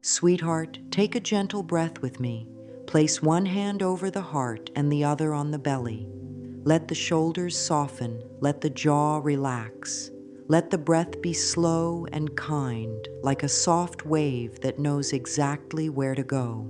Sweetheart, take a gentle breath with me. Place one hand over the heart and the other on the belly. Let the shoulders soften, let the jaw relax. Let the breath be slow and kind, like a soft wave that knows exactly where to go.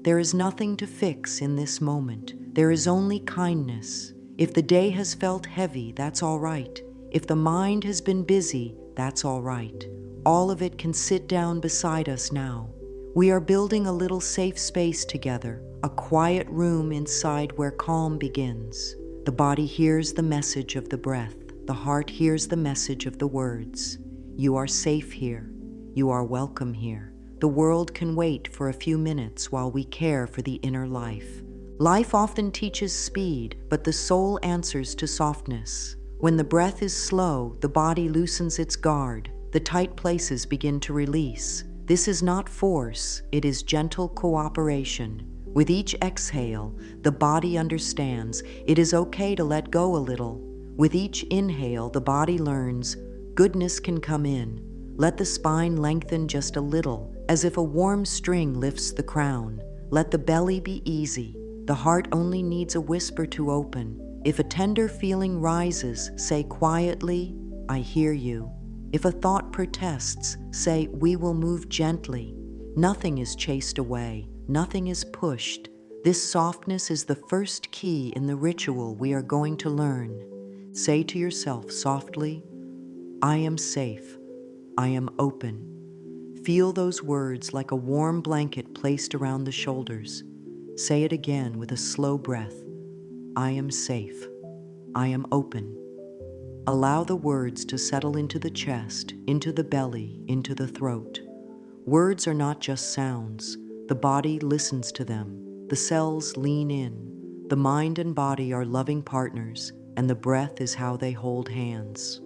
There is nothing to fix in this moment. There is only kindness. If the day has felt heavy, that's all right. If the mind has been busy, that's all right. All of it can sit down beside us now. We are building a little safe space together, a quiet room inside where calm begins. The body hears the message of the breath. The heart hears the message of the words. You are safe here. You are welcome here. The world can wait for a few minutes while we care for the inner life. Life often teaches speed, but the soul answers to softness. When the breath is slow, the body loosens its guard. The tight places begin to release. This is not force, it is gentle cooperation. With each exhale, the body understands it is okay to let go a little. With each inhale, the body learns goodness can come in. Let the spine lengthen just a little, as if a warm string lifts the crown. Let the belly be easy. The heart only needs a whisper to open. If a tender feeling rises, say quietly, I hear you. If a thought protests, say, we will move gently. Nothing is chased away. Nothing is pushed. This softness is the first key in the ritual we are going to learn. Say to yourself softly, I am safe. I am open. Feel those words like a warm blanket placed around the shoulders. Say it again with a slow breath. I am safe. I am open. Allow the words to settle into the chest, into the belly, into the throat. Words are not just sounds. The body listens to them. The cells lean in. The mind and body are loving partners, and the breath is how they hold hands.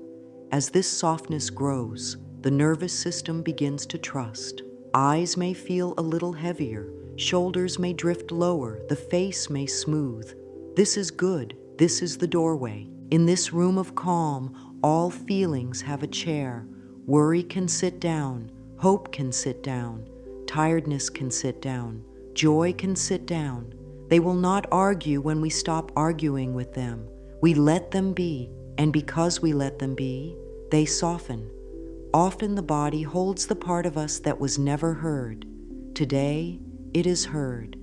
As this softness grows, the nervous system begins to trust. Eyes may feel a little heavier. Shoulders may drift lower. The face may smooth. This is good. This is the doorway. In this room of calm, all feelings have a chair. Worry can sit down. Hope can sit down. Tiredness can sit down. Joy can sit down. They will not argue when we stop arguing with them. We let them be, and because we let them be, they soften. Often the body holds the part of us that was never heard. Today, it is heard.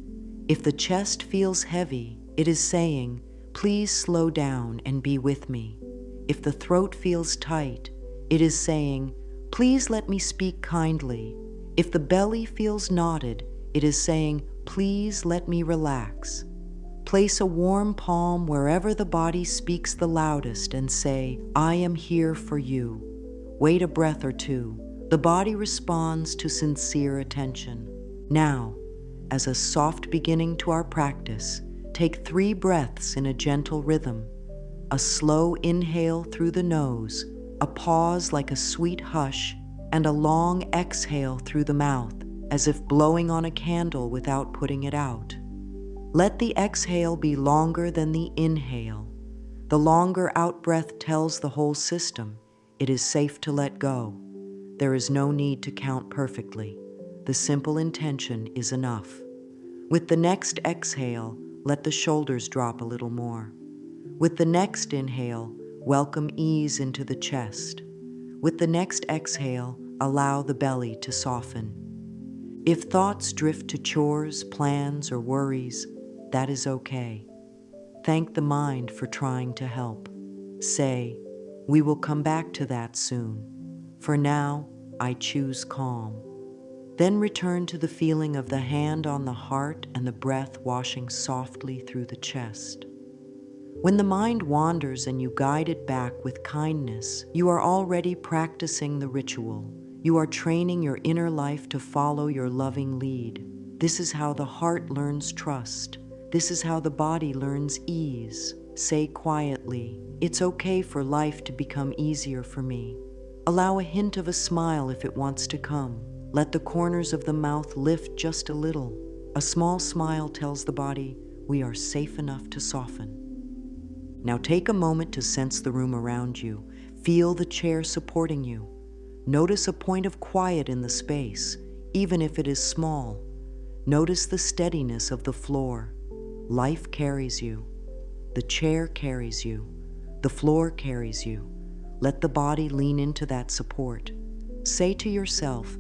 If the chest feels heavy, it is saying, please slow down and be with me. If the throat feels tight, it is saying, please let me speak kindly. If the belly feels knotted, it is saying, please let me relax. Place a warm palm wherever the body speaks the loudest and say, I am here for you. Wait a breath or two. The body responds to sincere attention. Now, as a soft beginning to our practice, take 3 breaths in a gentle rhythm. A slow inhale through the nose, a pause like a sweet hush, and a long exhale through the mouth, as if blowing on a candle without putting it out. Let the exhale be longer than the inhale. The longer out-breath tells the whole system, it is safe to let go. There is no need to count perfectly. The simple intention is enough. With the next exhale, let the shoulders drop a little more. With the next inhale, welcome ease into the chest. With the next exhale, allow the belly to soften. If thoughts drift to chores, plans, or worries, that is okay. Thank the mind for trying to help. Say, we will come back to that soon. For now, I choose calm. Then return to the feeling of the hand on the heart and the breath washing softly through the chest. When the mind wanders and you guide it back with kindness, you are already practicing the ritual. You are training your inner life to follow your loving lead. This is how the heart learns trust. This is how the body learns ease. Say quietly, it's okay for life to become easier for me. Allow a hint of a smile if it wants to come. Let the corners of the mouth lift just a little. A small smile tells the body, we are safe enough to soften. Now take a moment to sense the room around you. Feel the chair supporting you. Notice a point of quiet in the space. even if it is small. Notice the steadiness of the floor. Life carries you. The chair carries you. The floor carries you. Let the body lean into that support. Say to yourself,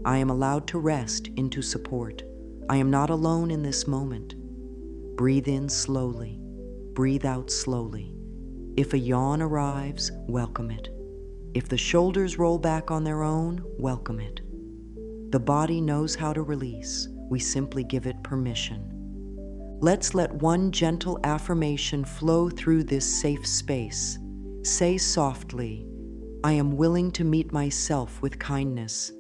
I am allowed to rest into support. I am not alone in this moment. Breathe in slowly. Breathe out slowly. If a yawn arrives, welcome it. If the shoulders roll back on their own, welcome it. The body knows how to release. We simply give it permission. Let's let one gentle affirmation flow through this safe space. Say softly, I am willing to meet myself with kindness.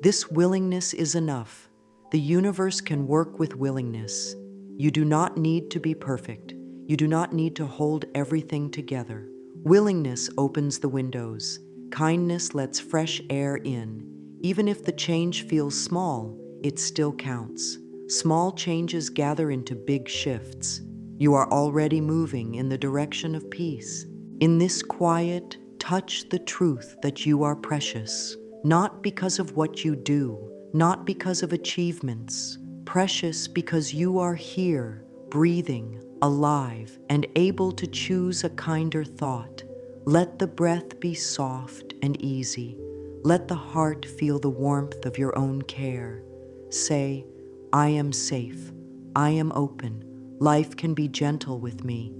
This willingness is enough. The universe can work with willingness. You do not need to be perfect. You do not need to hold everything together. Willingness opens the windows. Kindness lets fresh air in. Even if the change feels small, it still counts. Small changes gather into big shifts. You are already moving in the direction of peace. In this quiet, touch the truth that you are precious, not because of what you do, not because of achievements. Precious because you are here, breathing, alive, and able to choose a kinder thought. Let the breath be soft and easy. Let the heart feel the warmth of your own care. Say, I am safe. I am open. Life can be gentle with me.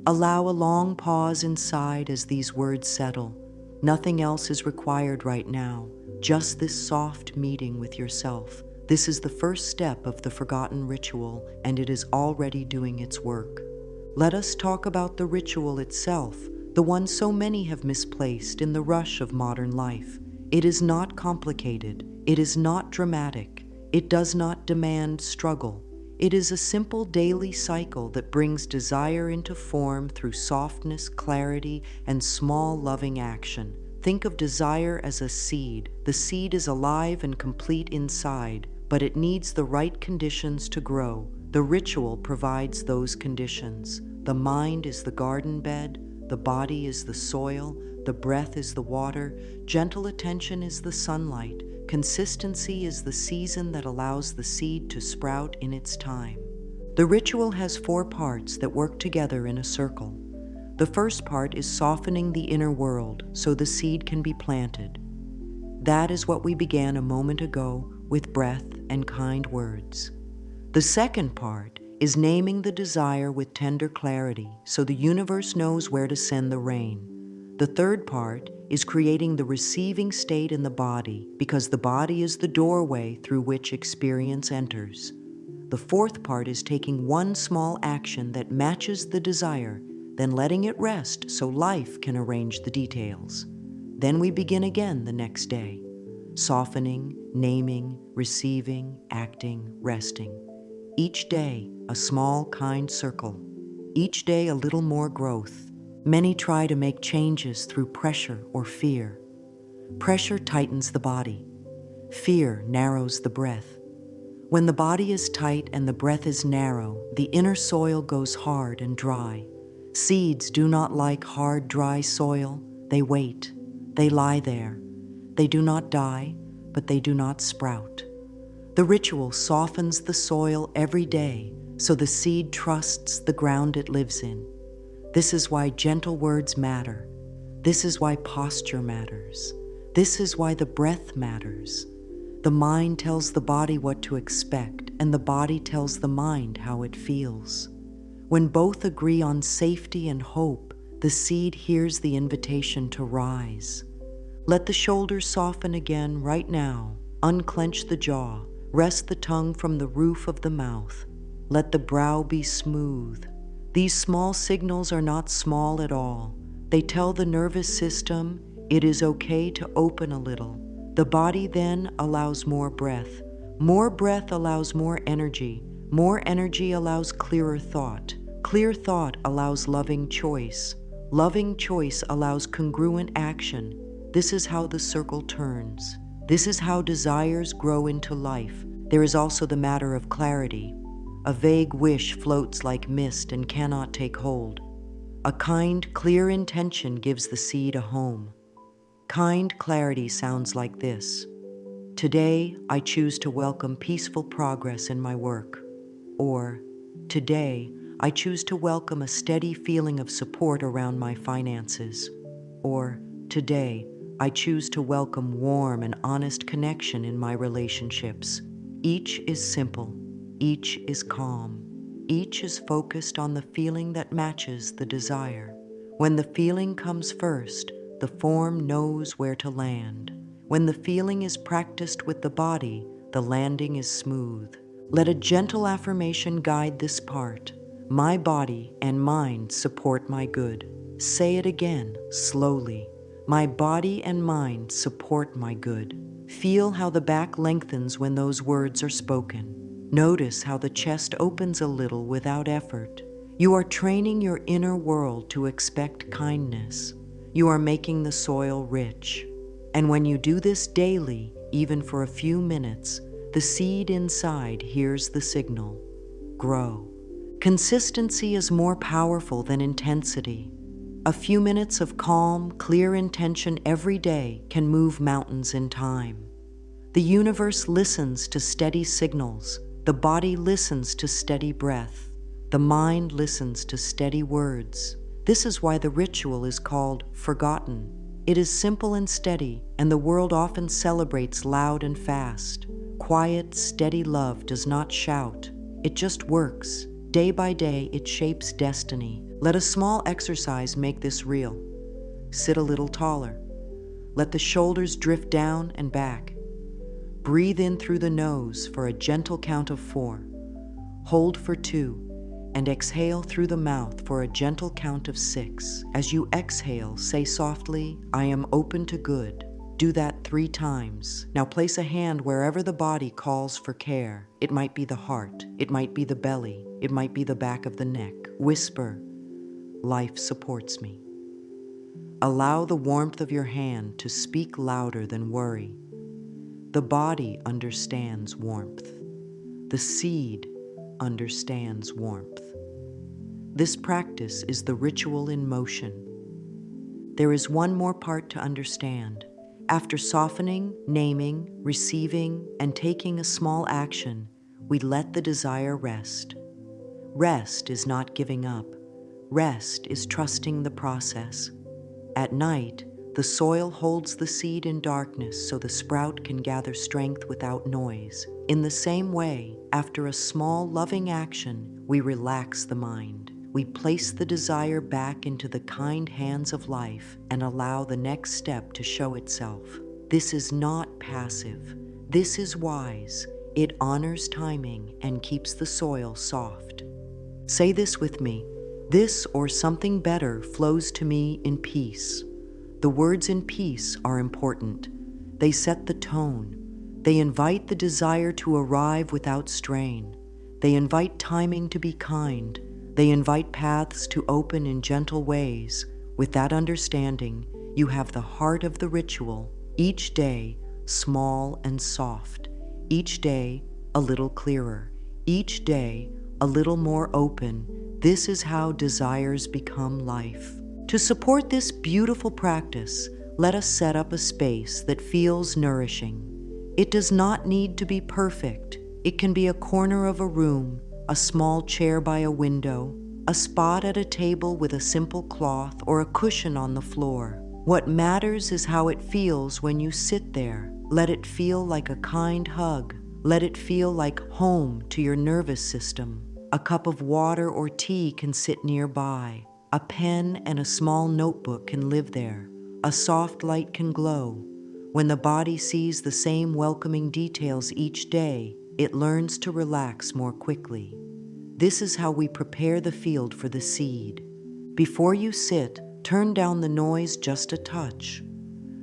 Allow a long pause inside as these words settle. Nothing else is required right now, just this soft meeting with yourself. This is the first step of the forgotten ritual, and it is already doing its work. Let us talk about the ritual itself, the one so many have misplaced in the rush of modern life. It is not complicated. It is not dramatic. It does not demand struggle. It is a simple daily cycle that brings desire into form through softness, clarity, and small loving action. Think of desire as a seed. The seed is alive and complete inside, but it needs the right conditions to grow. The ritual provides those conditions. The mind is the garden bed, the body is the soil, the breath is the water, gentle attention is the sunlight, consistency is the season that allows the seed to sprout in its time. The ritual has 4 parts that work together in a circle. The first part is softening the inner world so the seed can be planted. That is what we began a moment ago with breath and kind words. The second part is naming the desire with tender clarity so the universe knows where to send the rain. The third part is creating the receiving state in the body because the body is the doorway through which experience enters. The fourth part is taking one small action that matches the desire, then letting it rest so life can arrange the details. Then we begin again the next day, softening, naming, receiving, acting, resting. Each day, a small, kind circle. Each day, a little more growth. Many try to make changes through pressure or fear. Pressure tightens the body. Fear narrows the breath. When the body is tight and the breath is narrow, the inner soil goes hard and dry. Seeds do not like hard, dry soil. They wait. They lie there. They do not die, but they do not sprout. The ritual softens the soil every day so the seed trusts the ground it lives in. This is why gentle words matter. This is why posture matters. This is why the breath matters. The mind tells the body what to expect, and the body tells the mind how it feels. When both agree on safety and hope, the seed hears the invitation to rise. Let the shoulders soften again right now. Unclench the jaw. Rest the tongue from the roof of the mouth. Let the brow be smooth. These small signals are not small at all. They tell the nervous system it is okay to open a little. The body then allows more breath. More breath allows more energy. More energy allows clearer thought. Clear thought allows loving choice. Loving choice allows congruent action. This is how the circle turns. This is how desires grow into life. There is also the matter of clarity. A vague wish floats like mist and cannot take hold. A kind, clear intention gives the seed a home. Kind clarity sounds like this. Today, I choose to welcome peaceful progress in my work. Or, today, I choose to welcome a steady feeling of support around my finances. Or, today, I choose to welcome warm and honest connection in my relationships. Each is simple. Each is calm. Each is focused on the feeling that matches the desire. When the feeling comes first, the form knows where to land. When the feeling is practiced with the body, the landing is smooth. Let a gentle affirmation guide this part. My body and mind support my good. Say it again, slowly. My body and mind support my good. Feel how the back lengthens when those words are spoken. Notice how the chest opens a little without effort. You are training your inner world to expect kindness. You are making the soil rich. And when you do this daily, even for a few minutes, the seed inside hears the signal. Grow. Consistency is more powerful than intensity. A few minutes of calm, clear intention every day can move mountains in time. The universe listens to steady signals. The body listens to steady breath. The mind listens to steady words. This is why the ritual is called forgotten. It is simple and steady, and the world often celebrates loud and fast. Quiet, steady love does not shout. It just works. Day by day, it shapes destiny. Let a small exercise make this real. Sit a little taller. Let the shoulders drift down and back. Breathe in through the nose for a gentle count of 4. Hold for 2. And exhale through the mouth for a gentle count of 6. As you exhale, say softly, I am open to good. Do that 3 times. Now place a hand wherever the body calls for care. It might be the heart, it might be the belly, it might be the back of the neck. Whisper, life supports me. Allow the warmth of your hand to speak louder than worry. The body understands warmth. The seed understands warmth. This practice is the ritual in motion. There is one more part to understand. After softening, naming, receiving, and taking a small action, we let the desire rest. Rest is not giving up. Rest is trusting the process. At night, the soil holds the seed in darkness so the sprout can gather strength without noise. In the same way, after a small, loving action, we relax the mind. We place the desire back into the kind hands of life and allow the next step to show itself. This is not passive. This is wise. It honors timing and keeps the soil soft. Say this with me. This or something better flows to me in peace. The words in peace are important. They set the tone. They invite the desire to arrive without strain. They invite timing to be kind. They invite paths to open in gentle ways. With that understanding, you have the heart of the ritual. Each day, small and soft. Each day, a little clearer. Each day, a little more open. This is how desires become life. To support this beautiful practice, let us set up a space that feels nourishing. It does not need to be perfect. It can be a corner of a room, a small chair by a window, a spot at a table with a simple cloth, or a cushion on the floor. What matters is how it feels when you sit there. Let it feel like a kind hug. Let it feel like home to your nervous system. A cup of water or tea can sit nearby. A pen and a small notebook can live there. A soft light can glow. When the body sees the same welcoming details each day, it learns to relax more quickly. This is how we prepare the field for the seed. Before you sit, turn down the noise just a touch.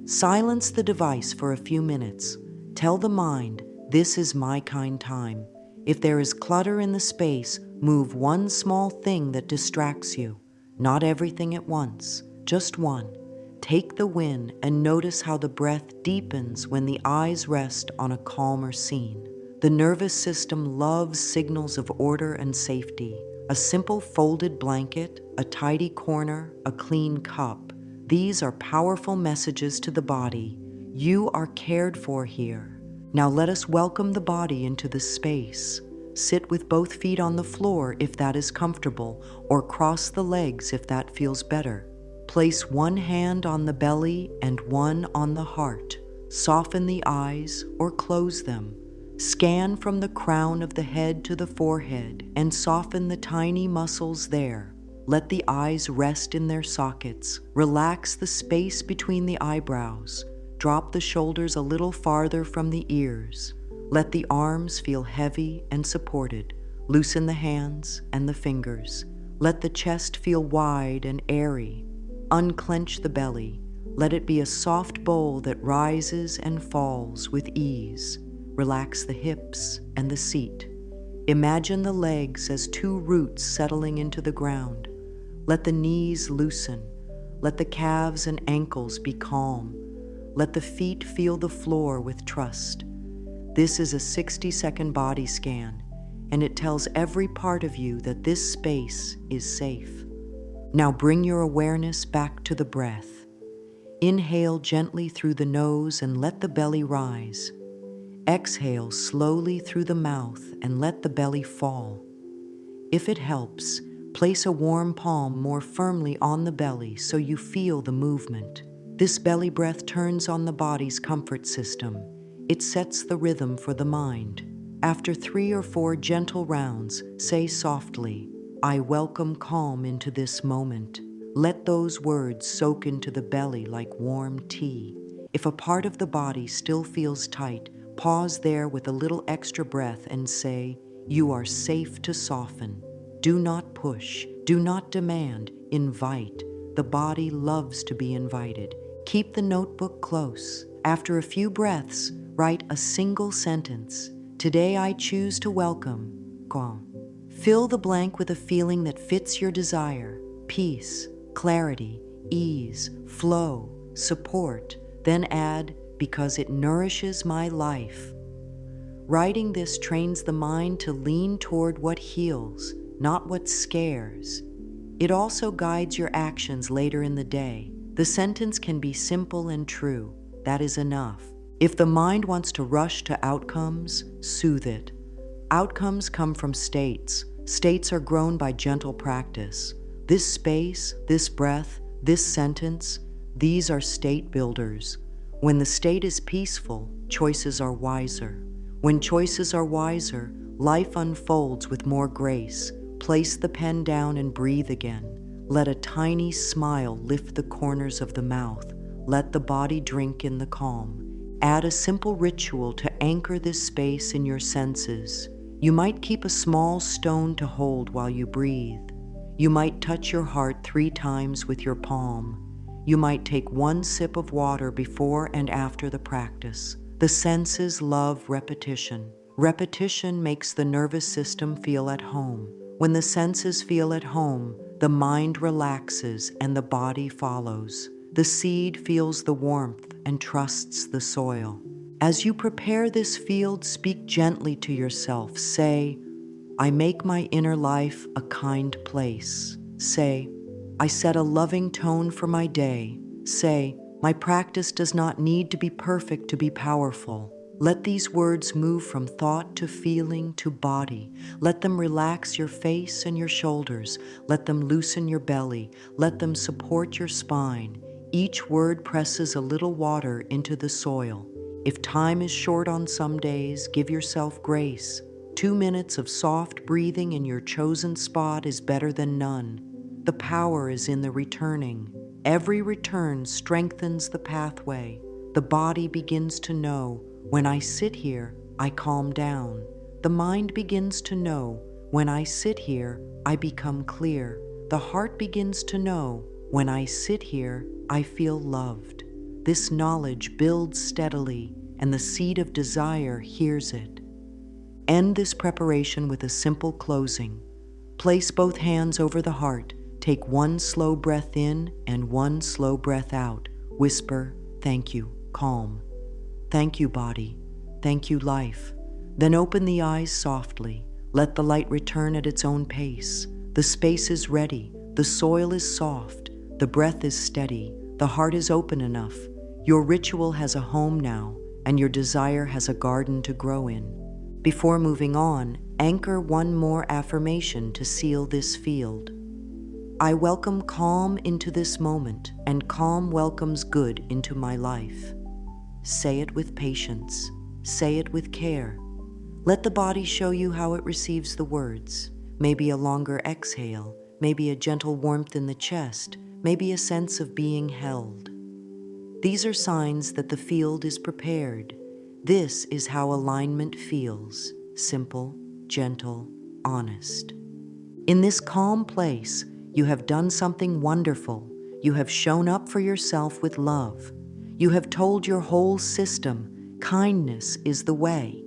Silence the device for a few minutes. Tell the mind, this is my kind time. If there is clutter in the space, move one small thing that distracts you. Not everything at once, just one. Take the win and notice how the breath deepens when the eyes rest on a calmer scene. The nervous system loves signals of order and safety. A simple folded blanket, a tidy corner, a clean cup. These are powerful messages to the body. You are cared for here. Now let us welcome the body into the space. Sit with both feet on the floor if that is comfortable, or cross the legs if that feels better. Place one hand on the belly and one on the heart. Soften the eyes or close them. Scan from the crown of the head to the forehead and soften the tiny muscles there. Let the eyes rest in their sockets. Relax the space between the eyebrows. Drop the shoulders a little farther from the ears. Let the arms feel heavy and supported. Loosen the hands and the fingers. Let the chest feel wide and airy. Unclench the belly. Let it be a soft bowl that rises and falls with ease. Relax the hips and the seat. Imagine the legs as two roots settling into the ground. Let the knees loosen. Let the calves and ankles be calm. Let the feet feel the floor with trust. This is a 60-second body scan, and it tells every part of you that this space is safe. Now bring your awareness back to the breath. Inhale gently through the nose and let the belly rise. Exhale slowly through the mouth and let the belly fall. If it helps, place a warm palm more firmly on the belly so you feel the movement. This belly breath turns on the body's comfort system. It sets the rhythm for the mind. After 3 or 4 gentle rounds, say softly, "I welcome calm into this moment." Let those words soak into the belly like warm tea. If a part of the body still feels tight, pause there with a little extra breath and say, "You are safe to soften." Do not push, do not demand, invite. The body loves to be invited. Keep the notebook close. After a few breaths, write a single sentence. Today I choose to welcome calm. Fill the blank with a feeling that fits your desire: peace, clarity, ease, flow, support. Then add, because it nourishes my life. Writing this trains the mind to lean toward what heals, not what scares. It also guides your actions later in the day. The sentence can be simple and true. That is enough. If the mind wants to rush to outcomes, soothe it. Outcomes come from states. States are grown by gentle practice. This space, this breath, this sentence, these are state builders. When the state is peaceful, choices are wiser. When choices are wiser, life unfolds with more grace. Place the pen down and breathe again. Let a tiny smile lift the corners of the mouth. Let the body drink in the calm. Add a simple ritual to anchor this space in your senses. You might keep a small stone to hold while you breathe. You might touch your heart 3 times with your palm. You might take 1 sip of water before and after the practice. The senses love repetition. Repetition makes the nervous system feel at home. When the senses feel at home, the mind relaxes and the body follows. The seed feels the warmth and trusts the soil. As you prepare this field, speak gently to yourself. Say, "I make my inner life a kind place." Say, "I set a loving tone for my day." Say, "My practice does not need to be perfect to be powerful." Let these words move from thought to feeling to body. Let them relax your face and your shoulders. Let them loosen your belly. Let them support your spine. Each word presses a little water into the soil. If time is short on some days, give yourself grace. 2 minutes of soft breathing in your chosen spot is better than none. The power is in the returning. Every return strengthens the pathway. The body begins to know, when I sit here, I calm down. The mind begins to know, when I sit here, I become clear. The heart begins to know, when I sit here, I feel loved. This knowledge builds steadily, and the seed of desire hears it. End this preparation with a simple closing. Place both hands over the heart. Take 1 slow breath in and 1 slow breath out. Whisper, "Thank you," calm. "Thank you, body. Thank you, life." Then open the eyes softly. Let the light return at its own pace. The space is ready. The soil is soft. The breath is steady. The heart is open enough. Your ritual has a home now, and your desire has a garden to grow in. Before moving on, anchor one more affirmation to seal this field. I welcome calm into this moment, and calm welcomes good into my life. Say it with patience. Say it with care. Let the body show you how it receives the words. Maybe a longer exhale, maybe a gentle warmth in the chest, maybe a sense of being held. These are signs that the field is prepared. This is how alignment feels: simple, gentle, honest. In this calm place, you have done something wonderful. You have shown up for yourself with love. You have told your whole system, kindness is the way.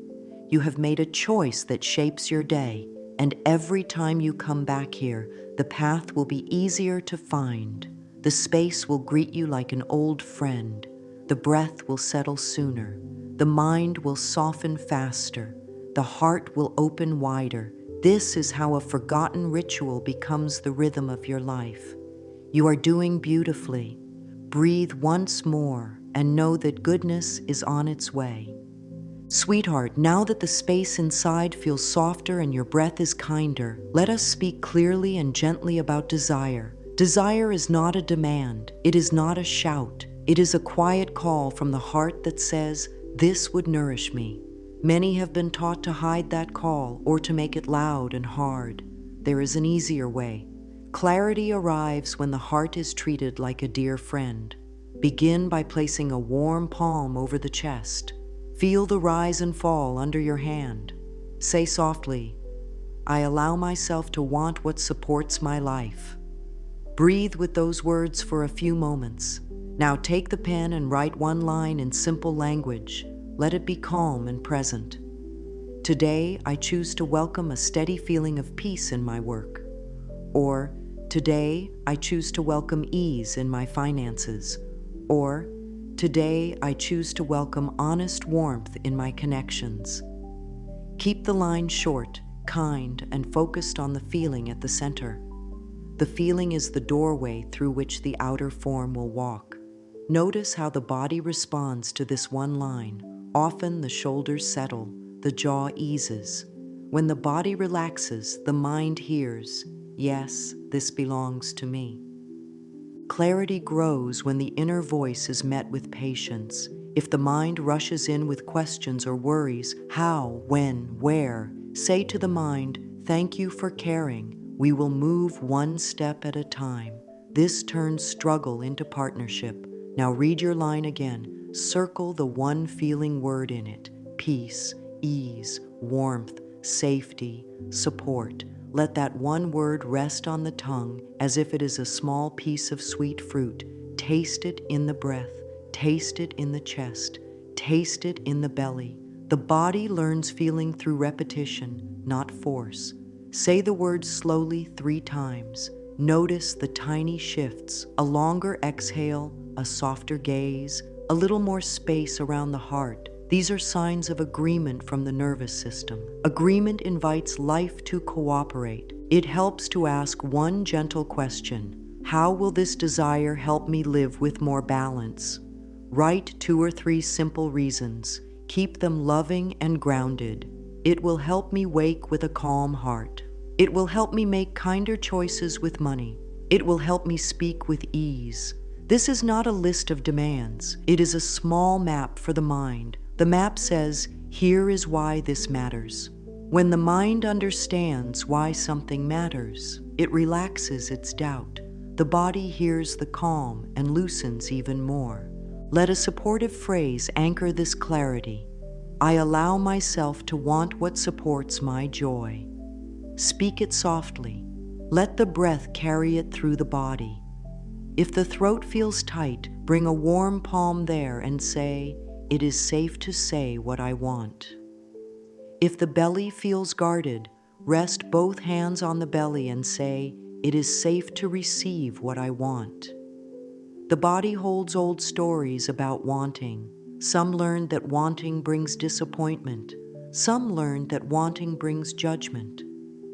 You have made a choice that shapes your day, and every time you come back here, the path will be easier to find. The space will greet you like an old friend. The breath will settle sooner. The mind will soften faster. The heart will open wider. This is how a forgotten ritual becomes the rhythm of your life. You are doing beautifully. Breathe once more and know that goodness is on its way. Sweetheart, now that the space inside feels softer and your breath is kinder, let us speak clearly and gently about desire. Desire is not a demand. It is not a shout. It is a quiet call from the heart that says, "This would nourish me." Many have been taught to hide that call or to make it loud and hard. There is an easier way. Clarity arrives when the heart is treated like a dear friend. Begin by placing a warm palm over the chest. Feel the rise and fall under your hand. Say softly, "I allow myself to want what supports my life." Breathe with those words for a few moments. Now take the pen and write one line in simple language. Let it be calm and present. Today, I choose to welcome a steady feeling of peace in my work. Or, today, I choose to welcome ease in my finances. Or, today, I choose to welcome honest warmth in my connections. Keep the line short, kind, and focused on the feeling at the center. The feeling is the doorway through which the outer form will walk. Notice how the body responds to this one line. Often the shoulders settle, the jaw eases. When the body relaxes, the mind hears, "Yes, this belongs to me." Clarity grows when the inner voice is met with patience. If the mind rushes in with questions or worries, how, when, where, say to the mind, "Thank you for caring. We will move one step at a time." This turns struggle into partnership. Now read your line again. Circle the one feeling word in it: peace, ease, warmth, safety, support. Let that one word rest on the tongue as if it is a small piece of sweet fruit. Taste it in the breath, taste it in the chest, taste it in the belly. The body learns feeling through repetition, not force. Say the word slowly 3 times. Notice the tiny shifts: a longer exhale, a softer gaze, a little more space around the heart. These are signs of agreement from the nervous system. Agreement invites life to cooperate. It helps to ask one gentle question: how will this desire help me live with more balance? Write 2 or 3 simple reasons. Keep them loving and grounded. It will help me wake with a calm heart. It will help me make kinder choices with money. It will help me speak with ease. This is not a list of demands. It is a small map for the mind. The map says, "Here is why this matters." When the mind understands why something matters, it relaxes its doubt. The body hears the calm and loosens even more. Let a supportive phrase anchor this clarity: I allow myself to want what supports my joy. Speak it softly. Let the breath carry it through the body. If the throat feels tight, bring a warm palm there and say, "It is safe to say what I want." If the belly feels guarded, rest both hands on the belly and say, "It is safe to receive what I want." The body holds old stories about wanting. Some learned that wanting brings disappointment. Some learned that wanting brings judgment.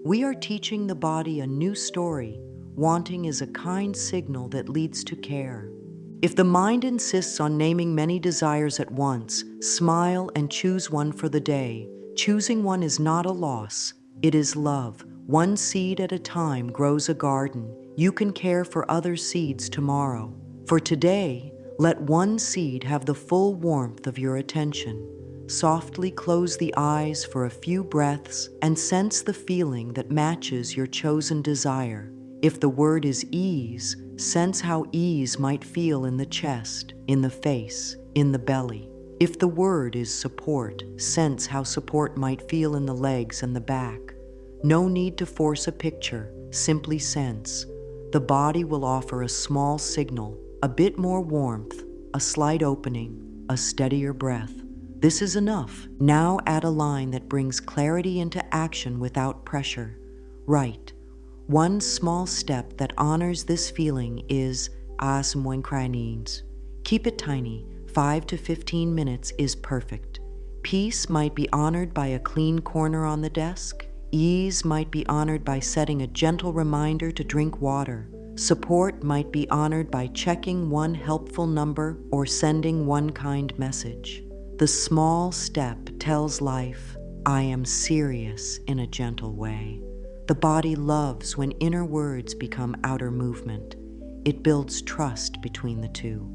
We are teaching the body a new story. Wanting is a kind signal that leads to care. If the mind insists on naming many desires at once, smile and choose one for the day. Choosing one is not a loss, it is love. One seed at a time grows a garden. You can care for other seeds tomorrow. For today, let one seed have the full warmth of your attention. Softly close the eyes for a few breaths and sense the feeling that matches your chosen desire. If the word is ease, sense how ease might feel in the chest, in the face, in the belly. If the word is support, sense how support might feel in the legs and the back. No need to force a picture, simply sense. The body will offer a small signal, a bit more warmth, a slight opening, a steadier breath. This is enough. Now add a line that brings clarity into action without pressure. Write. One small step that honors this feeling is as moins cranines. Keep it tiny. 5 to 15 minutes is perfect. Peace might be honored by a clean corner on the desk. Ease might be honored by setting a gentle reminder to drink water. Support might be honored by checking one helpful number or sending one kind message. The small step tells life, I am serious in a gentle way. The body loves when inner words become outer movement. It builds trust between the two.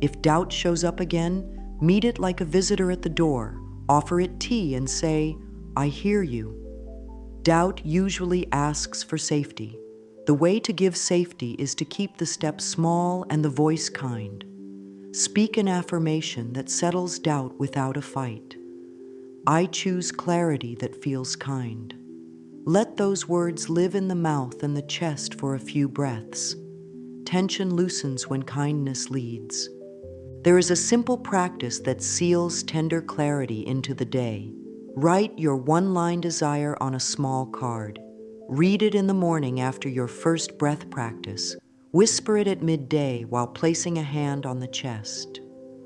If doubt shows up again, meet it like a visitor at the door. Offer it tea and say, I hear you. Doubt usually asks for safety. The way to give safety is to keep the step small and the voice kind. Speak an affirmation that settles doubt without a fight. I choose clarity that feels kind. Let those words live in the mouth and the chest for a few breaths. Tension loosens when kindness leads. There is a simple practice that seals tender clarity into the day. Write your one-line desire on a small card. Read it in the morning after your first breath practice. Whisper it at midday while placing a hand on the chest.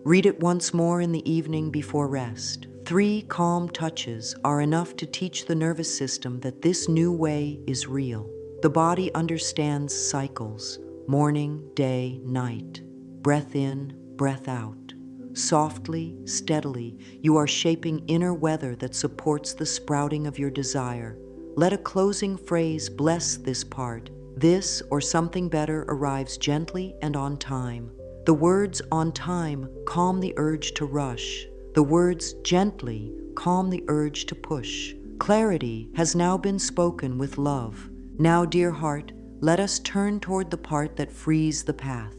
Read it once more in the evening before rest. 3 calm touches are enough to teach the nervous system that this new way is real. The body understands cycles, morning, day, night. Breath in, breath out. Softly, steadily, you are shaping inner weather that supports the sprouting of your desire. Let a closing phrase bless this part. This or something better arrives gently and on time. The words on time calm the urge to rush. The words gently calm the urge to push. Clarity has now been spoken with love. Now, dear heart, let us turn toward the part that frees the path,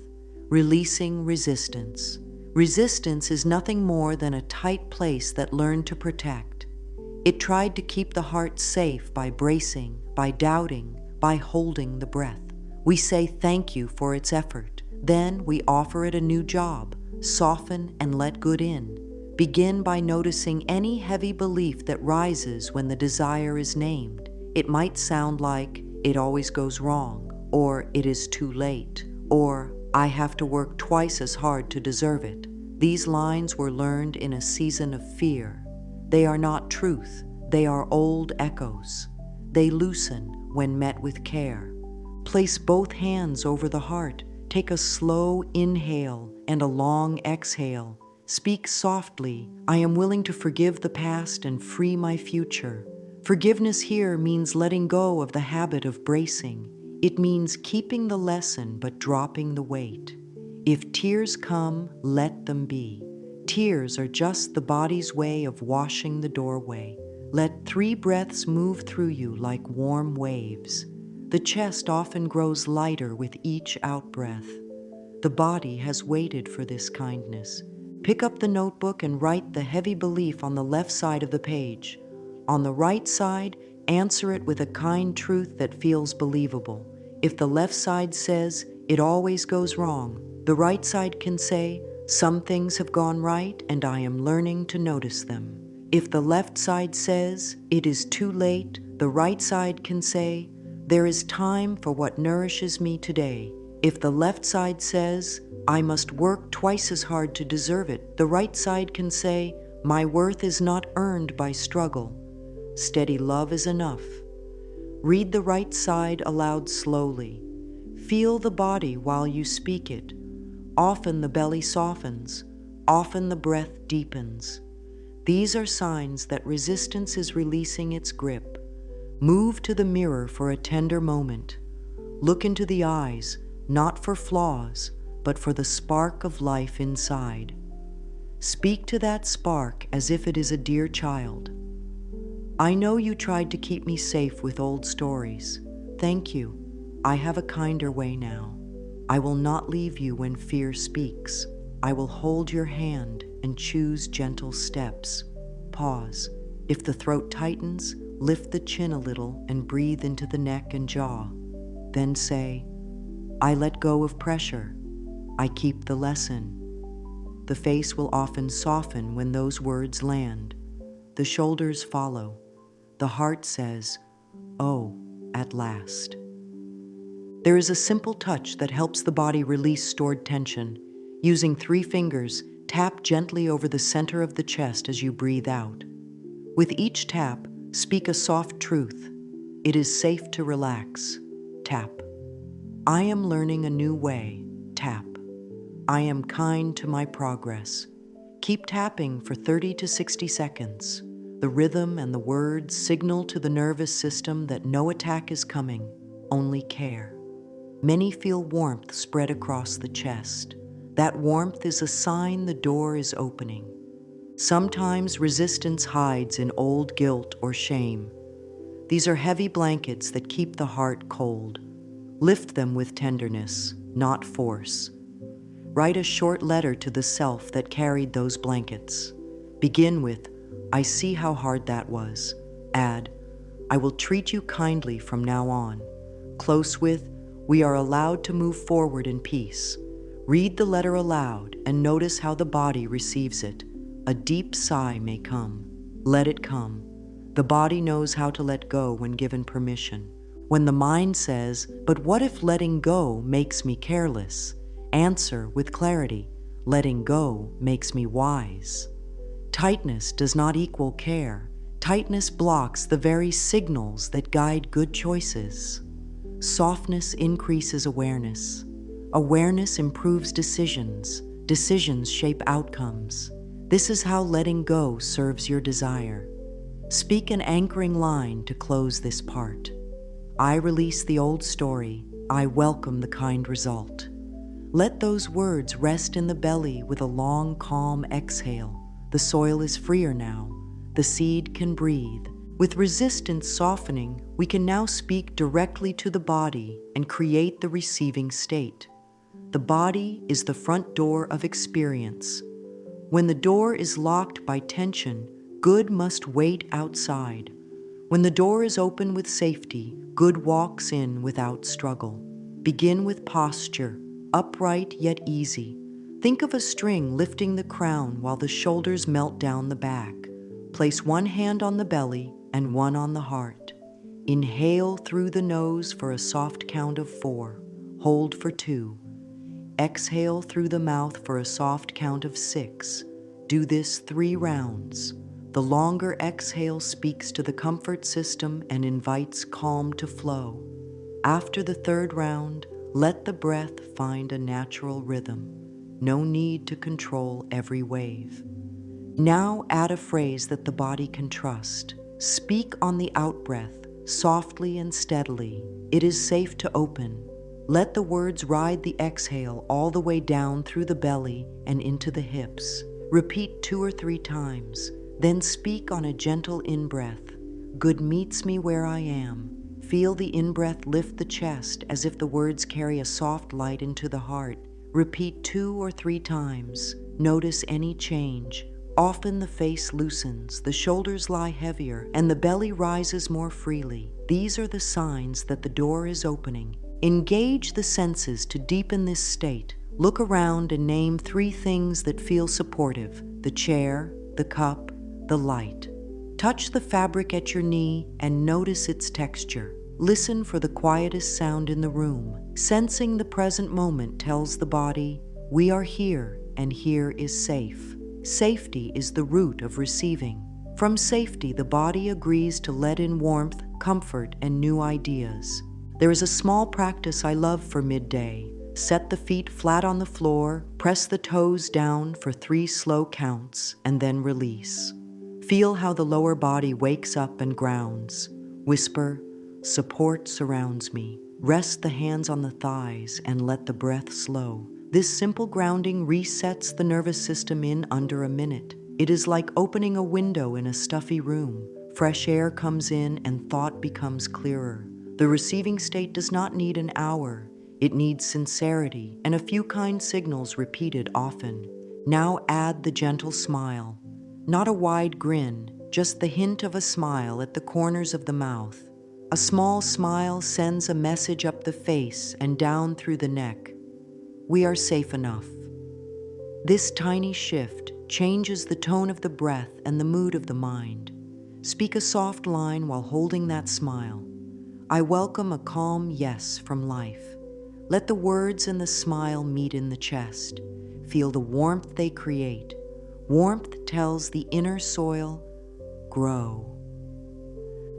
releasing resistance. Resistance is nothing more than a tight place that learned to protect. It tried to keep the heart safe by bracing, by doubting, by holding the breath. We say thank you for its effort. Then we offer it a new job. Soften and let good in. Begin by noticing any heavy belief that rises when the desire is named. It might sound like, it always goes wrong, or it is too late, or I have to work twice as hard to deserve it. These lines were learned in a season of fear. They are not truth, they are old echoes. They loosen when met with care. Place both hands over the heart. Take a slow inhale and a long exhale. Speak softly, I am willing to forgive the past and free my future. Forgiveness here means letting go of the habit of bracing. It means keeping the lesson but dropping the weight. If tears come, let them be. Tears are just the body's way of washing the doorway. Let 3 breaths move through you like warm waves. The chest often grows lighter with each out-breath. The body has waited for this kindness. Pick up the notebook and write the heavy belief on the left side of the page. On the right side, answer it with a kind truth that feels believable. If the left side says, it always goes wrong, the right side can say, some things have gone right and I am learning to notice them. If the left side says, it is too late, the right side can say, there is time for what nourishes me today. If the left side says, I must work twice as hard to deserve it, the right side can say, my worth is not earned by struggle. Steady love is enough. Read the right side aloud slowly. Feel the body while you speak it. Often the belly softens, often the breath deepens. These are signs that resistance is releasing its grip. Move to the mirror for a tender moment. Look into the eyes, not for flaws, but for the spark of life inside. Speak to that spark as if it is a dear child. I know you tried to keep me safe with old stories. Thank you. I have a kinder way now. I will not leave you when fear speaks. I will hold your hand and choose gentle steps. Pause. If the throat tightens, lift the chin a little and breathe into the neck and jaw. Then say, I let go of pressure. I keep the lesson. The face will often soften when those words land. The shoulders follow. The heart says, oh, at last. There is a simple touch that helps the body release stored tension. Using 3 fingers, tap gently over the center of the chest as you breathe out. With each tap, speak a soft truth. It is safe to relax. Tap. I am learning a new way. Tap. I am kind to my progress. Keep tapping for 30 to 60 seconds. The rhythm and the words signal to the nervous system that no attack is coming, only care. Many feel warmth spread across the chest. That warmth is a sign the door is opening. Sometimes resistance hides in old guilt or shame. These are heavy blankets that keep the heart cold. Lift them with tenderness, not force. Write a short letter to the self that carried those blankets. Begin with, I see how hard that was. Add, I will treat you kindly from now on. Close with, we are allowed to move forward in peace. Read the letter aloud and notice how the body receives it. A deep sigh may come. Let it come. The body knows how to let go when given permission. When the mind says, but what if letting go makes me careless? Answer with clarity, letting go makes me wise. Tightness does not equal care. Tightness blocks the very signals that guide good choices. Softness increases awareness. Awareness improves decisions. Decisions shape outcomes. This is how letting go serves your desire. Speak an anchoring line to close this part. I release the old story. I welcome the kind result. Let those words rest in the belly with a long, calm exhale. The soil is freer now. The seed can breathe. With resistance softening, we can now speak directly to the body and create the receiving state. The body is the front door of experience. When the door is locked by tension, good must wait outside. When the door is open with safety, good walks in without struggle. Begin with posture, upright yet easy. Think of a string lifting the crown while the shoulders melt down the back. Place one hand on the belly and one on the heart. Inhale through the nose for a soft count of 4. Hold for 2. Exhale through the mouth for a soft count of 6. Do this 3 rounds. The longer exhale speaks to the comfort system and invites calm to flow. After the 3rd round, let the breath find a natural rhythm. No need to control every wave. Now add a phrase that the body can trust. Speak on the out-breath, softly and steadily. It is safe to open. Let the words ride the exhale all the way down through the belly and into the hips. Repeat 2 or 3 times. Then speak on a gentle in-breath. Good meets me where I am. Feel the in-breath lift the chest as if the words carry a soft light into the heart. Repeat 2 or 3 times. Notice any change. Often the face loosens, the shoulders lie heavier, and the belly rises more freely. These are the signs that the door is opening. Engage the senses to deepen this state. Look around and name 3 things that feel supportive: the chair, the cup, the light. Touch the fabric at your knee and notice its texture. Listen for the quietest sound in the room. Sensing the present moment tells the body, we are here and here is safe. Safety is the root of receiving. From safety, the body agrees to let in warmth, comfort, and new ideas. There is a small practice I love for midday. Set the feet flat on the floor, press the toes down for 3 slow counts, and then release. Feel how the lower body wakes up and grounds. Whisper, support surrounds me. Rest the hands on the thighs and let the breath slow. This simple grounding resets the nervous system in under a minute. It is like opening a window in a stuffy room. Fresh air comes in and thought becomes clearer. The receiving state does not need an hour. It needs sincerity and a few kind signals repeated often. Now add the gentle smile. Not a wide grin, just the hint of a smile at the corners of the mouth. A small smile sends a message up the face and down through the neck. We are safe enough. This tiny shift changes the tone of the breath and the mood of the mind. Speak a soft line while holding that smile. I welcome a calm yes from life. Let the words and the smile meet in the chest. Feel the warmth they create. Warmth tells the inner soil, grow.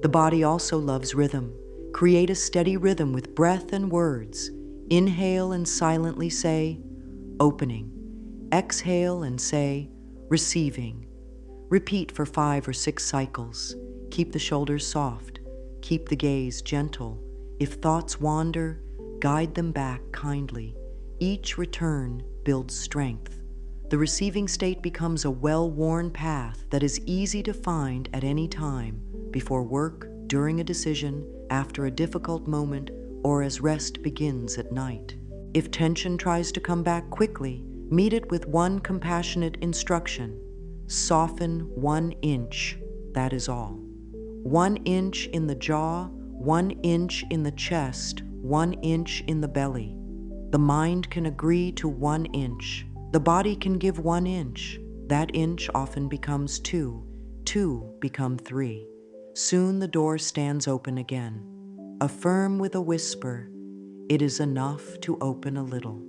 The body also loves rhythm. Create a steady rhythm with breath and words. Inhale and silently say, opening. Exhale and say, receiving. Repeat for 5 or 6 cycles. Keep the shoulders soft. Keep the gaze gentle. If thoughts wander, guide them back kindly. Each return builds strength. The receiving state becomes a well-worn path that is easy to find at any time, before work, during a decision, after a difficult moment, or as rest begins at night. If tension tries to come back quickly, meet it with one compassionate instruction. Soften 1 inch, that is all. 1 inch in the jaw, 1 inch in the chest, 1 inch in the belly. The mind can agree to 1 inch. The body can give 1 inch. That inch often becomes 2. 2 become 3. Soon the door stands open again. Affirm with a whisper, it is enough to open a little.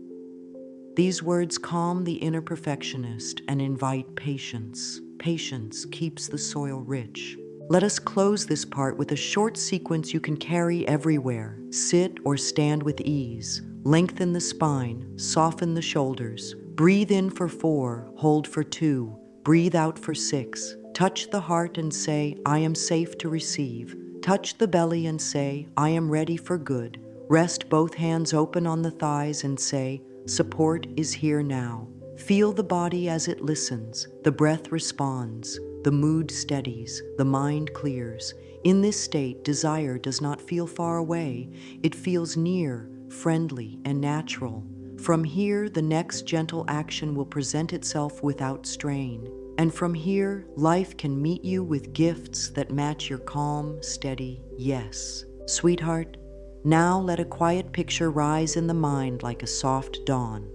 These words calm the inner perfectionist and invite patience. Patience keeps the soil rich. Let us close this part with a short sequence you can carry everywhere. Sit or stand with ease. Lengthen the spine, soften the shoulders. Breathe in for 4, hold for 2. Breathe out for 6. Touch the heart and say, I am safe to receive. Touch the belly and say, I am ready for good. Rest both hands open on the thighs and say, support is here now. Feel the body as it listens. The breath responds. The mood steadies. The mind clears. In this state, desire does not feel far away. It feels near, friendly, and natural. From here, the next gentle action will present itself without strain. And from here, life can meet you with gifts that match your calm, steady yes. Sweetheart, now let a quiet picture rise in the mind like a soft dawn.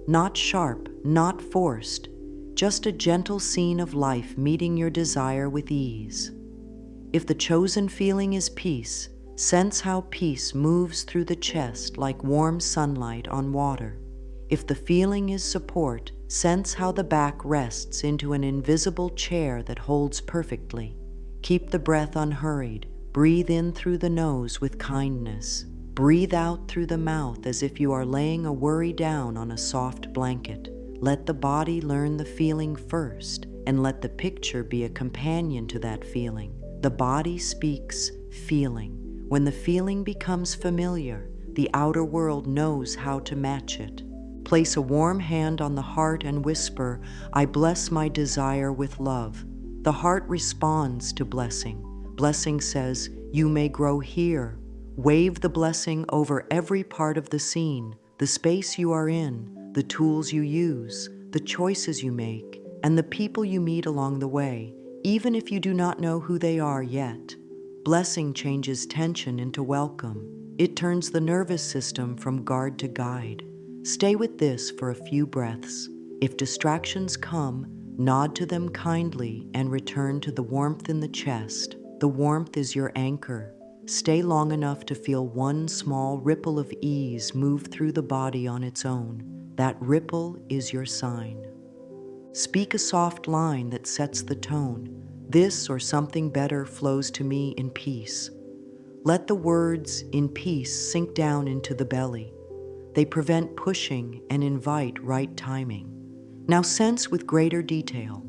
Not sharp, not forced, just a gentle scene of life meeting your desire with ease. If the chosen feeling is peace, sense how peace moves through the chest like warm sunlight on water. If the feeling is support, sense how the back rests into an invisible chair that holds perfectly. Keep the breath unhurried. Breathe in through the nose with kindness. Breathe out through the mouth as if you are laying a worry down on a soft blanket. Let the body learn the feeling first, and let the picture be a companion to that feeling. The body speaks feeling. When the feeling becomes familiar, the outer world knows how to match it. Place a warm hand on the heart and whisper, I bless my desire with love. The heart responds to blessing. Blessing says, you may grow here. Wave the blessing over every part of the scene, the space you are in, the tools you use, the choices you make, and the people you meet along the way, even if you do not know who they are yet. Blessing changes tension into welcome. It turns the nervous system from guard to guide. Stay with this for a few breaths. If distractions come, nod to them kindly and return to the warmth in the chest. The warmth is your anchor. Stay long enough to feel one small ripple of ease move through the body on its own. That ripple is your sign. Speak a soft line that sets the tone. This or something better flows to me in peace. Let the words in peace sink down into the belly. They prevent pushing and invite right timing. Now sense with greater detail.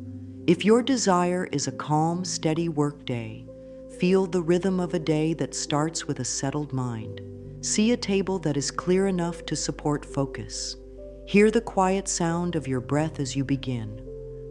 If your desire is a calm, steady workday, feel the rhythm of a day that starts with a settled mind. See a table that is clear enough to support focus. Hear the quiet sound of your breath as you begin.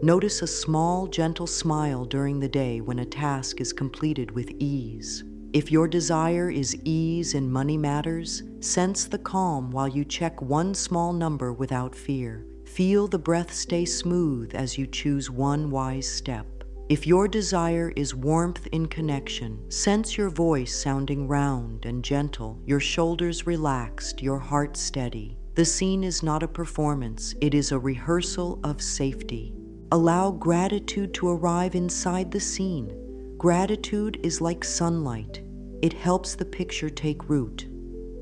Notice a small, gentle smile during the day when a task is completed with ease. If your desire is ease in money matters, sense the calm while you check one small number without fear. Feel the breath stay smooth as you choose one wise step. If your desire is warmth in connection, sense your voice sounding round and gentle, your shoulders relaxed, your heart steady. The scene is not a performance, it is a rehearsal of safety. Allow gratitude to arrive inside the scene. Gratitude is like sunlight. It helps the picture take root.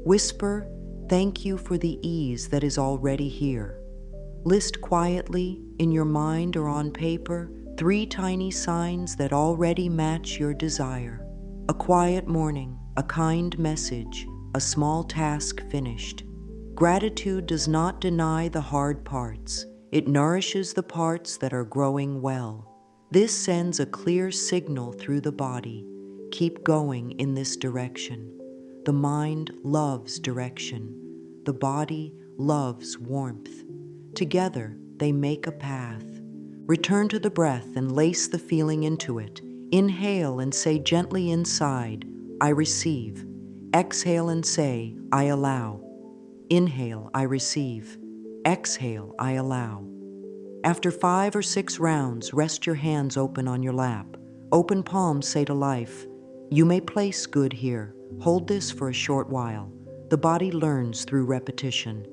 Whisper, "Thank you for the ease that is already here." List quietly, in your mind or on paper, 3 tiny signs that already match your desire. A quiet morning, a kind message, a small task finished. Gratitude does not deny the hard parts. It nourishes the parts that are growing well. This sends a clear signal through the body. Keep going in this direction. The mind loves direction. The body loves warmth. Together, they make a path. Return to the breath and lace the feeling into it. Inhale and say gently inside, "I receive." Exhale and say, "I allow." Inhale, "I receive." Exhale, "I allow." After 5 or 6 rounds, rest your hands open on your lap. Open palms say to life, "You may place good here. Hold this for a short while." The body learns through repetition.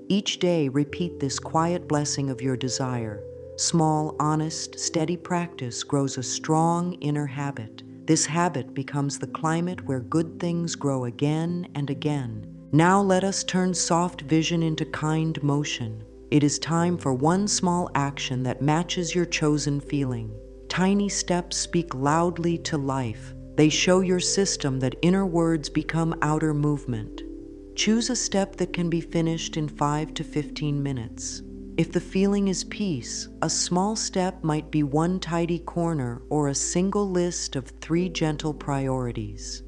Each day, repeat this quiet blessing of your desire. Small, honest, steady practice grows a strong inner habit. This habit becomes the climate where good things grow again and again. Now let us turn soft vision into kind motion. It is time for one small action that matches your chosen feeling. Tiny steps speak loudly to life. They show your system that inner words become outer movement. Choose a step that can be finished in 5 to 15 minutes. If the feeling is peace, a small step might be one tidy corner or a single list of 3 gentle priorities.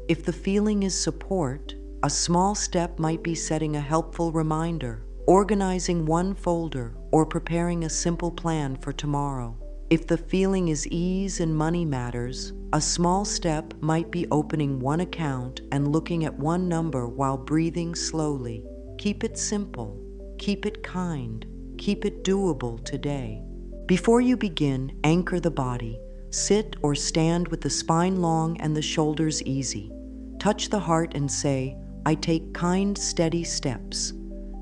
If the feeling is support, a small step might be setting a helpful reminder, organizing one folder, or preparing a simple plan for tomorrow. If the feeling is ease and money matters, a small step might be opening one account and looking at one number while breathing slowly. Keep it simple, keep it kind, keep it doable today. Before you begin, anchor the body. Sit or stand with the spine long and the shoulders easy. Touch the heart and say, "I take kind, steady steps."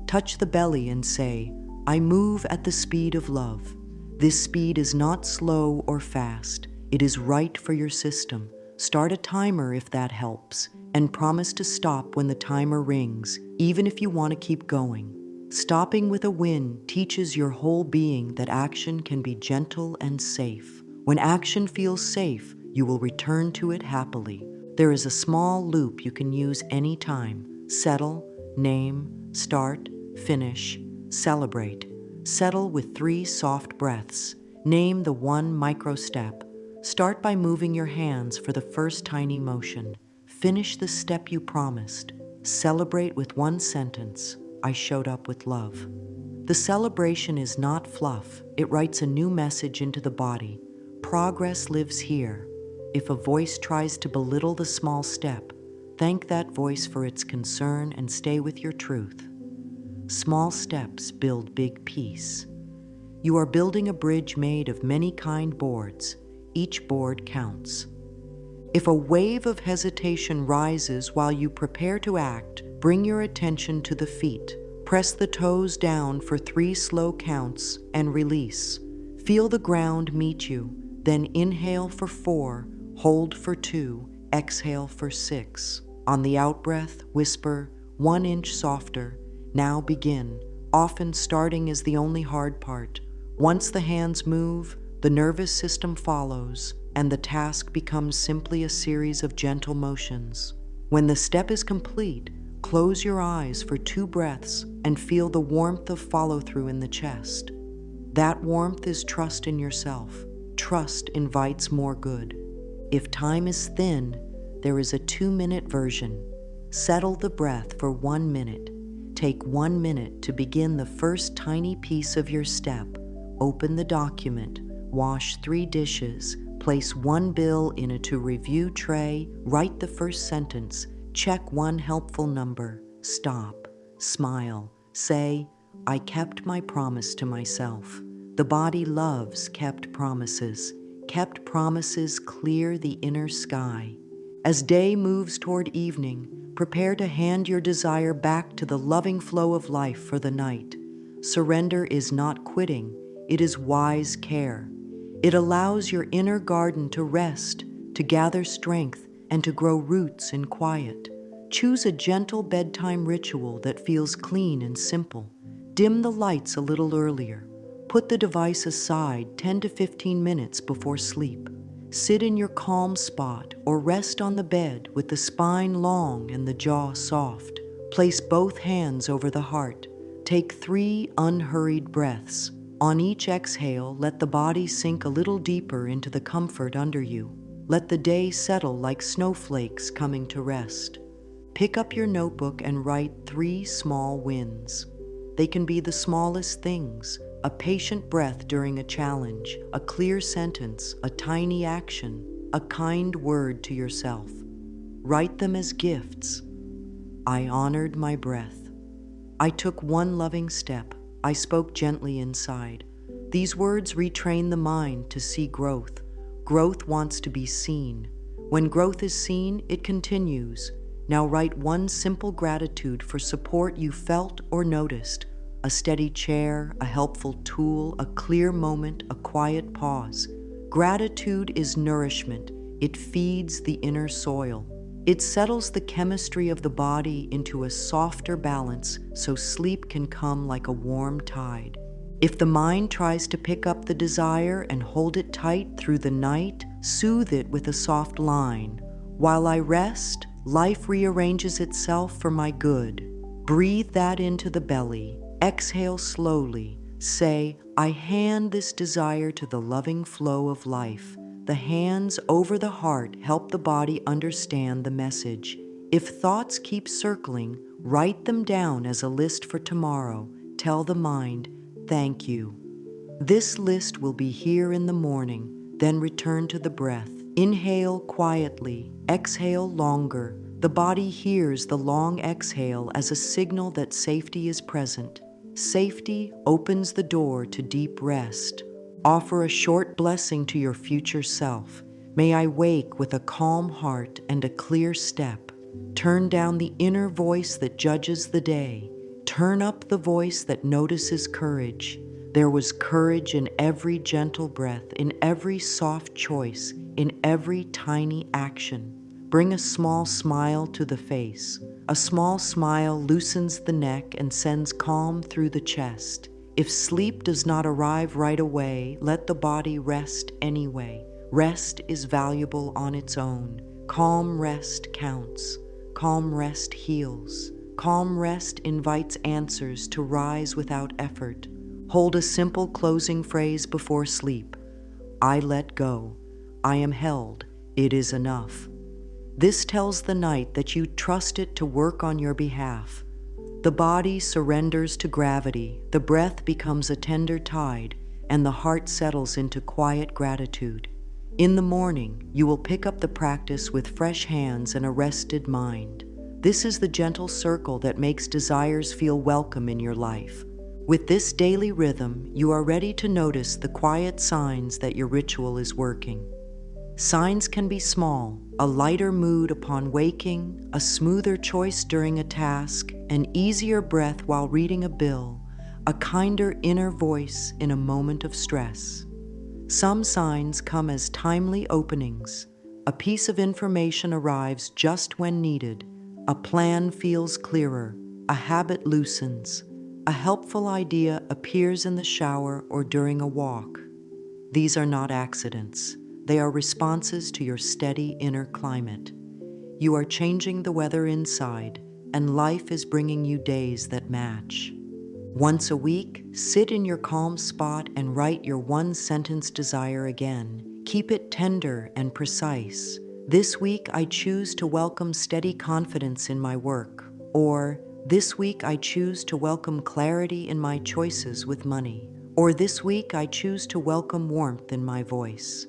Touch the belly and say, "I move at the speed of love." This speed is not slow or fast. It is right for your system. Start a timer if that helps, and promise to stop when the timer rings, even if you want to keep going. Stopping with a win teaches your whole being that action can be gentle and safe. When action feels safe, you will return to it happily. There is a small loop you can use anytime. Settle, name, start, finish, celebrate. Settle with 3 soft breaths. Name the one micro step. Start by moving your hands for the first tiny motion. Finish the step you promised. Celebrate with one sentence, "I showed up with love." The celebration is not fluff. It writes a new message into the body. Progress lives here. If a voice tries to belittle the small step, thank that voice for its concern and stay with your truth. Small steps build big peace. You are building a bridge made of many kind boards. Each board counts. If a wave of hesitation rises while you prepare to act, bring your attention to the feet. Press the toes down for 3 slow counts and release. Feel the ground meet you. Then inhale for 4, hold for 2, exhale for 6. On the out-breath, whisper, 1 inch softer. Now begin. Often starting is the only hard part. Once the hands move, the nervous system follows, and the task becomes simply a series of gentle motions. When the step is complete, Close your eyes for 2 breaths and feel the warmth of follow-through in the chest. That warmth is trust in yourself. Trust invites more good. If time is thin, there is a 2-minute version. Settle the breath for 1 minute. Take 1 minute to begin the first tiny piece of your step. Open the document, wash 3 dishes, place 1 bill in a to-review tray, write the first sentence, check 1 helpful number, stop, smile, say, I kept my promise to myself. The body loves kept promises. Kept promises clear the inner sky. As day moves toward evening, prepare to hand your desire back to the loving flow of life for the night. Surrender is not quitting, it is wise care. It allows your inner garden to rest, to gather strength, and to grow roots in quiet. Choose a gentle bedtime ritual that feels clean and simple. Dim the lights a little earlier. Put the device aside 10 to 15 minutes before sleep. Sit in your calm spot or rest on the bed with the spine long and the jaw soft. Place both hands over the heart. Take 3 unhurried breaths. On each exhale, let the body sink a little deeper into the comfort under you. Let the day settle like snowflakes coming to rest. Pick up your notebook and write 3 small wins. They can be the smallest things: a patient breath during a challenge, a clear sentence, a tiny action, a kind word to yourself. Write them as gifts. I honored my breath. I took 1 loving step. I spoke gently inside. These words retrain the mind to see growth. Growth wants to be seen. When growth is seen, it continues. Now write 1 simple gratitude for support you felt or noticed. A steady chair, a helpful tool, a clear moment, a quiet pause. Gratitude is nourishment. It feeds the inner soil. It settles the chemistry of the body into a softer balance so sleep can come like a warm tide. If the mind tries to pick up the desire and hold it tight through the night, soothe it with a soft line. While I rest, life rearranges itself for my good. Breathe that into the belly. Exhale slowly. Say, I hand this desire to the loving flow of life. The hands over the heart help the body understand the message. If thoughts keep circling, write them down as a list for tomorrow. Tell the mind, thank you. This list will be here in the morning, then return to the breath. Inhale quietly, exhale longer. The body hears the long exhale as a signal that safety is present. Safety opens the door to deep rest. Offer a short blessing to your future self. May I wake with a calm heart and a clear step. Turn down the inner voice that judges the day. Turn up the voice that notices courage. There was courage in every gentle breath, in every soft choice, in every tiny action. Bring a small smile to the face. A small smile loosens the neck and sends calm through the chest. If sleep does not arrive right away, let the body rest anyway. Rest is valuable on its own. Calm rest counts. Calm rest heals. Calm rest invites answers to rise without effort. Hold a simple closing phrase before sleep. I let go. I am held. It is enough. This tells the night that you trust it to work on your behalf. The body surrenders to gravity, the breath becomes a tender tide, and the heart settles into quiet gratitude. In the morning, you will pick up the practice with fresh hands and a rested mind. This is the gentle circle that makes desires feel welcome in your life. With this daily rhythm, you are ready to notice the quiet signs that your ritual is working. Signs can be small: a lighter mood upon waking, a smoother choice during a task, an easier breath while reading a bill, a kinder inner voice in a moment of stress. Some signs come as timely openings. A piece of information arrives just when needed. A plan feels clearer. A habit loosens. A helpful idea appears in the shower or during a walk. These are not accidents. They are responses to your steady inner climate. You are changing the weather inside, and life is bringing you days that match. Once a week, sit in your calm spot and write your one-sentence desire again. Keep it tender and precise. This week, I choose to welcome steady confidence in my work. Or, this week, I choose to welcome clarity in my choices with money. Or, this week, I choose to welcome warmth in my voice.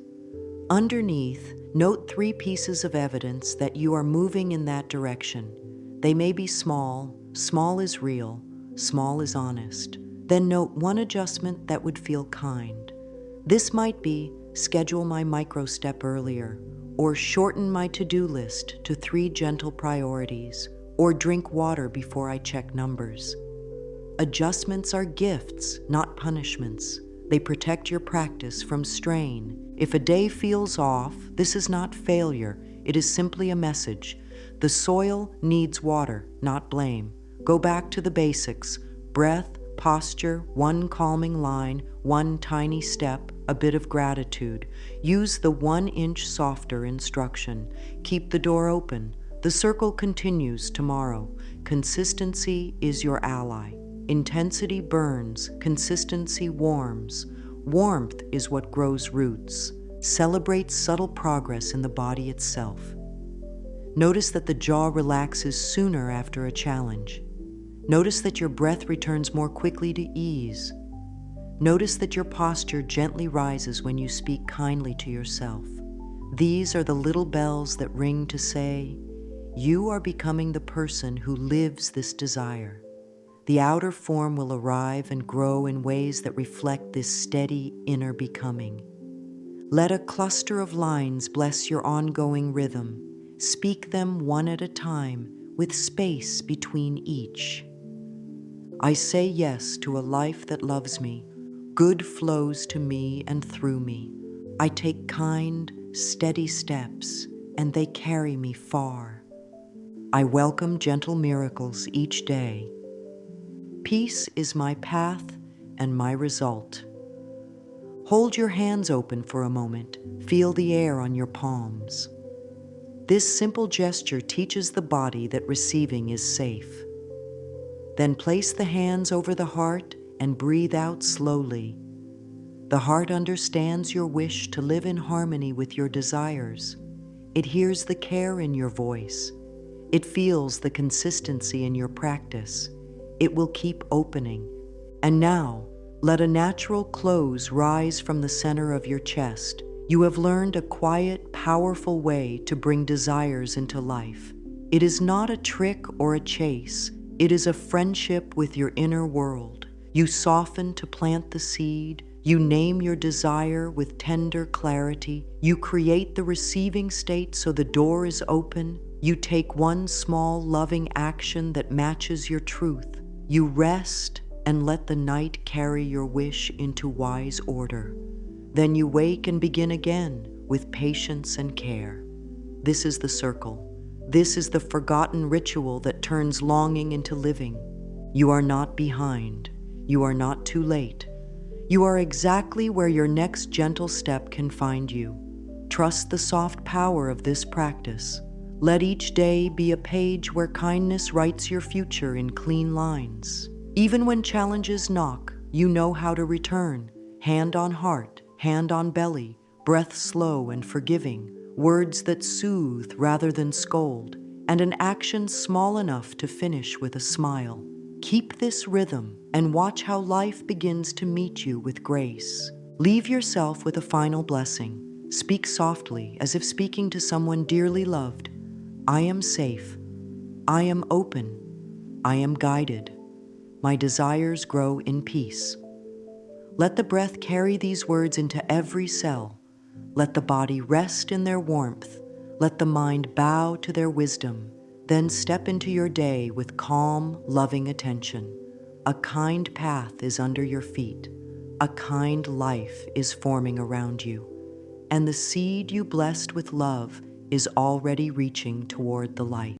Underneath, note 3 pieces of evidence that you are moving in that direction. They may be small, small is real, small is honest. Then note 1 adjustment that would feel kind. This might be schedule my micro step earlier, or shorten my to-do list to 3 gentle priorities, or drink water before I check numbers. Adjustments are gifts, not punishments. They protect your practice from strain. If a day feels off, this is not failure. It is simply a message. The soil needs water, not blame. Go back to the basics. Breath, posture, 1 calming line, 1 tiny step, a bit of gratitude. Use the 1 inch softer instruction. Keep the door open. The circle continues tomorrow. Consistency is your ally. Intensity burns, consistency warms. Warmth is what grows roots. Celebrate subtle progress in the body itself. Notice that the jaw relaxes sooner after a challenge. Notice that your breath returns more quickly to ease. Notice that your posture gently rises when you speak kindly to yourself. These are the little bells that ring to say, you are becoming the person who lives this desire. The outer form will arrive and grow in ways that reflect this steady inner becoming. Let a cluster of lines bless your ongoing rhythm. Speak them 1 at a time, with space between each. I say yes to a life that loves me. Good flows to me and through me. I take kind, steady steps, and they carry me far. I welcome gentle miracles each day. Peace is my path and my result. Hold your hands open for a moment. Feel the air on your palms. This simple gesture teaches the body that receiving is safe. Then place the hands over the heart and breathe out slowly. The heart understands your wish to live in harmony with your desires. It hears the care in your voice. It feels the consistency in your practice. It will keep opening. And now, let a natural close rise from the center of your chest. You have learned a quiet, powerful way to bring desires into life. It is not a trick or a chase. It is a friendship with your inner world. You soften to plant the seed. You name your desire with tender clarity. You create the receiving state so the door is open. You take 1 small, loving action that matches your truth. You rest and let the night carry your wish into wise order. Then you wake and begin again with patience and care. This is the circle. This is the forgotten ritual that turns longing into living. You are not behind. You are not too late. You are exactly where your next gentle step can find you. Trust the soft power of this practice. Let each day be a page where kindness writes your future in clean lines. Even when challenges knock, you know how to return. Hand on heart, hand on belly, breath slow and forgiving, words that soothe rather than scold, and an action small enough to finish with a smile. Keep this rhythm and watch how life begins to meet you with grace. Leave yourself with a final blessing. Speak softly, as if speaking to someone dearly loved. I am safe. I am open. I am guided. My desires grow in peace. Let the breath carry these words into every cell. Let the body rest in their warmth. Let the mind bow to their wisdom. Then step into your day with calm, loving attention. A kind path is under your feet. A kind life is forming around you. And the seed you blessed with love is already reaching toward the light.